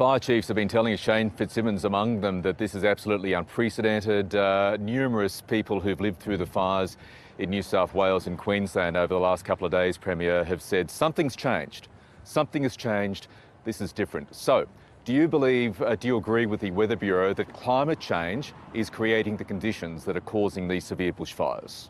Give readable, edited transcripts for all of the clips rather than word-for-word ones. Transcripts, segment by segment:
Fire chiefs have been telling us, Shane Fitzsimmons among them, that this is absolutely unprecedented. Numerous people who've lived through the fires in New South Wales and Queensland over the last couple of days, Premier, have said something's changed. Something has changed. This is different. So, do you agree with the Weather Bureau that climate change is creating the conditions that are causing these severe bushfires?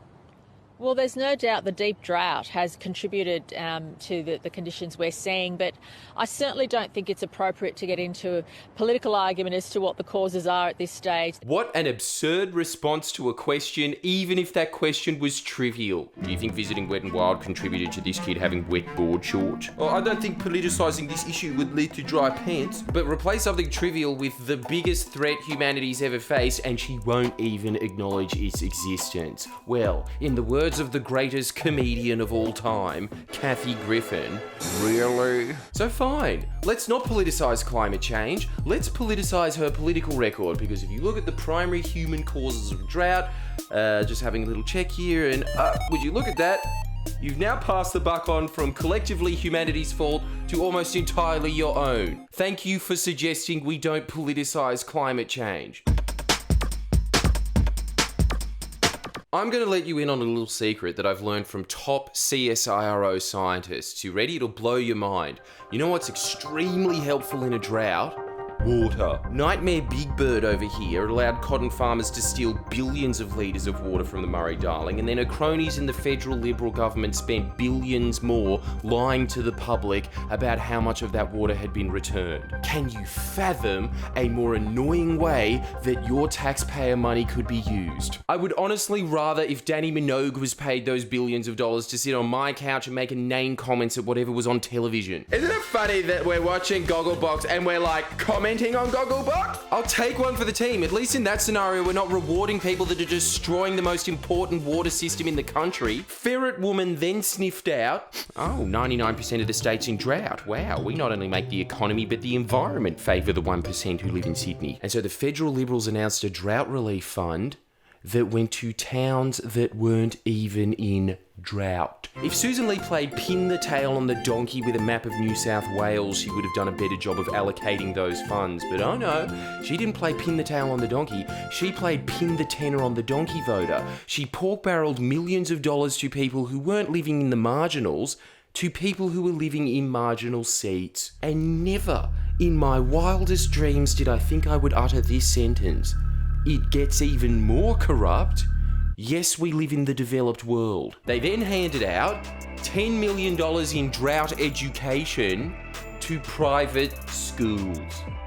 Well, there's no doubt the deep drought has contributed to the conditions we're seeing, but I certainly don't think it's appropriate to get into a political argument as to what the causes are at this stage. What an absurd response to a question, even if that question was trivial. Do you think visiting Wet and Wild contributed to this kid having wet board shorts? Well, I don't think politicising this issue would lead to dry pants, but replace something trivial with the biggest threat humanity's ever faced and she won't even acknowledge its existence. Well, in the words of the greatest comedian of all time, Kathy Griffin. Really? So fine, let's not politicise climate change, let's politicise her political record, because if you look at the primary human causes of drought, just having a little check here, and would you look at that? You've now passed the buck on from collectively humanity's fault to almost entirely your own. Thank you for suggesting we don't politicise climate change. I'm going to let you in on a little secret that I've learned from top CSIRO scientists. You ready? It'll blow your mind. You know what's extremely helpful in a drought? Water. Nightmare Big Bird over here allowed cotton farmers to steal billions of litres of water from the Murray-Darling, and then her cronies in the federal Liberal government spent billions more lying to the public about how much of that water had been returned. Can you fathom a more annoying way that your taxpayer money could be used? I would honestly rather if Danny Minogue was paid those billions of dollars to sit on my couch and make inane comments at whatever was on television. Isn't it funny that we're watching Gogglebox and we're like, commenting on Gogglebox? I'll take one for the team. At least in that scenario, we're not rewarding people that are destroying the most important water system in the country. Ferret Woman then sniffed out, 99% of the state's in drought. Wow, we not only make the economy, but the environment favour the 1% who live in Sydney. And so the federal Liberals announced a drought relief fund that went to towns that weren't even in drought. If Susan Lee played pin the tail on the donkey with a map of New South Wales, she would have done a better job of allocating those funds. But oh no, she didn't play pin the tail on the donkey. She played pin the tenor on the donkey voter. She pork-barreled millions of dollars to people who weren't living in the marginals, to people who were living in marginal seats. And never in my wildest dreams did I think I would utter this sentence. It gets even more corrupt. Yes, we live in the developed world. They then handed out $10 million in drought education to private schools.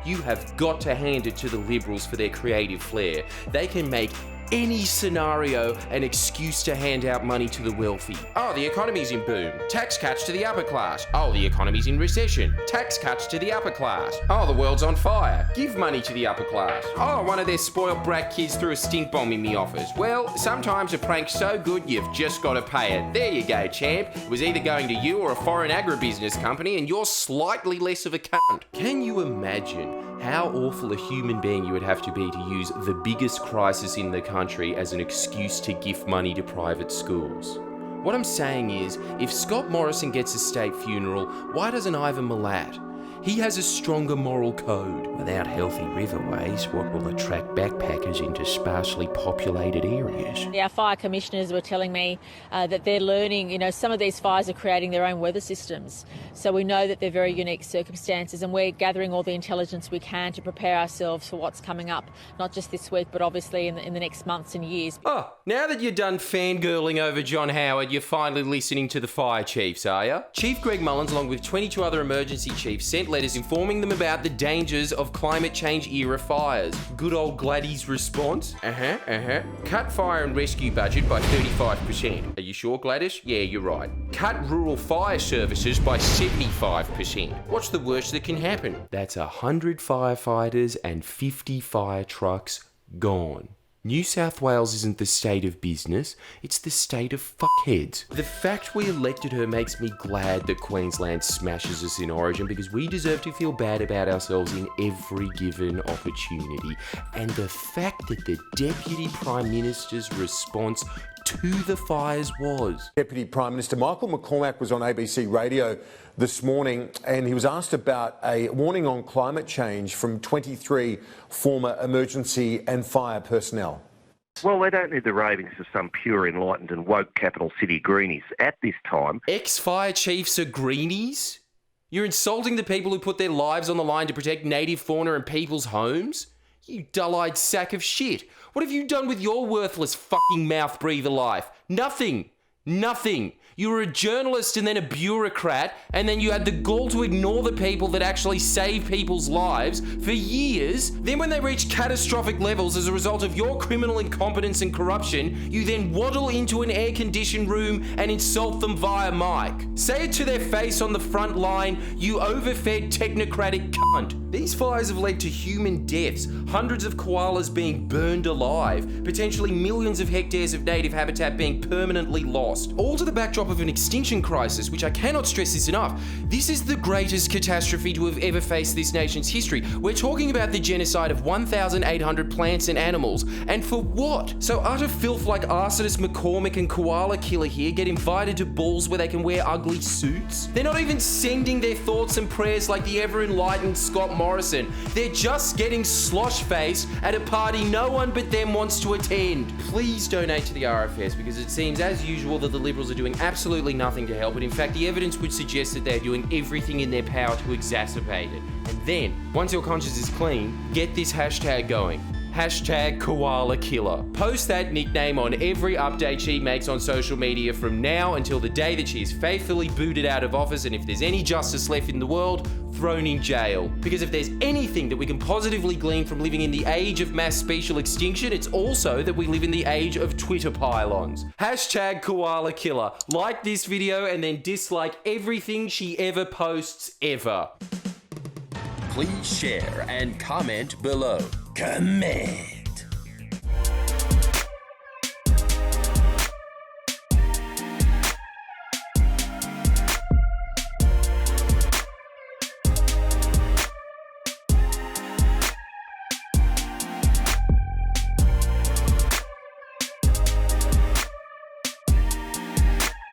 You have got to hand it to the Liberals for their creative flair. They can make any scenario an excuse to hand out money to the wealthy. Oh, the economy's in boom. Tax cuts to the upper class. Oh, the economy's in recession. Tax cuts to the upper class. Oh, the world's on fire. Give money to the upper class. Oh, one of their spoiled brat kids threw a stink bomb in the office. Well, sometimes a prank's so good you've just got to pay it. There you go, champ. It was either going to you or a foreign agribusiness company, and you're slightly less of a cunt. Can you imagine how awful a human being you would have to be to use the biggest crisis in the country as an excuse to gift money to private schools? What I'm saying is, if Scott Morrison gets a state funeral, why doesn't Ivan Milat? He has a stronger moral code. Without healthy riverways, what will attract backpackers into sparsely populated areas? Our fire commissioners were telling me that they're learning, some of these fires are creating their own weather systems. So we know that they're very unique circumstances, and we're gathering all the intelligence we can to prepare ourselves for what's coming up, not just this week, but obviously in the next months and years. Oh, now that you're done fangirling over John Howard, you're finally listening to the fire chiefs, are you? Chief Greg Mullins, along with 22 other emergency chiefs, sent letters informing them about the dangers of climate change era fires. Good old Gladdy's response? Cut fire and rescue budget by 35%. Are you sure, Gladys? Yeah, you're right. Cut rural fire services by 75%. What's the worst that can happen? That's 100 firefighters and 50 fire trucks gone. New South Wales isn't the state of business, it's the state of fuckheads. The fact we elected her makes me glad that Queensland smashes us in Origin, because we deserve to feel bad about ourselves in every given opportunity. And the fact that the Deputy Prime Minister's response to the fires was. Deputy Prime Minister Michael McCormack was on ABC Radio this morning and he was asked about a warning on climate change from 23 former emergency and fire personnel. Well, they don't need the ravings of some pure, enlightened and woke capital city greenies at this time. Ex-fire chiefs are greenies? You're insulting the people who put their lives on the line to protect native fauna and people's homes? You dull-eyed sack of shit. What have you done with your worthless fucking mouth breather life? Nothing. Nothing. You were a journalist and then a bureaucrat, and then you had the gall to ignore the people that actually save people's lives for years. Then when they reach catastrophic levels as a result of your criminal incompetence and corruption, you then waddle into an air-conditioned room and insult them via mic. Say it to their face on the front line, you overfed technocratic cunt. These fires have led to human deaths, hundreds of koalas being burned alive, potentially millions of hectares of native habitat being permanently lost, all to the backdrop of an extinction crisis, which I cannot stress this enough. This is the greatest catastrophe to have ever faced this nation's history. We're talking about the genocide of 1,800 plants and animals, and for what? So utter filth like arsonist McCormick and koala killer here get invited to balls where they can wear ugly suits? They're not even sending their thoughts and prayers like the ever-enlightened Scott Morrison. They're just getting slosh-faced at a party no one but them wants to attend. Please donate to the RFS, because it seems as usual that the Liberals are doing absolutely nothing to help it. In fact, the evidence would suggest that they're doing everything in their power to exacerbate it. And then, once your conscience is clean, get this hashtag going. Hashtag koala killer. Post that nickname on every update she makes on social media from now until the day that she is faithfully booted out of office, and if there's any justice left in the world, thrown in jail. Because if there's anything that we can positively glean from living in the age of mass special extinction, it's also that we live in the age of Twitter pylons. Hashtag koala killer. Like this video and then dislike everything she ever posts ever. Please share and comment below. Comment.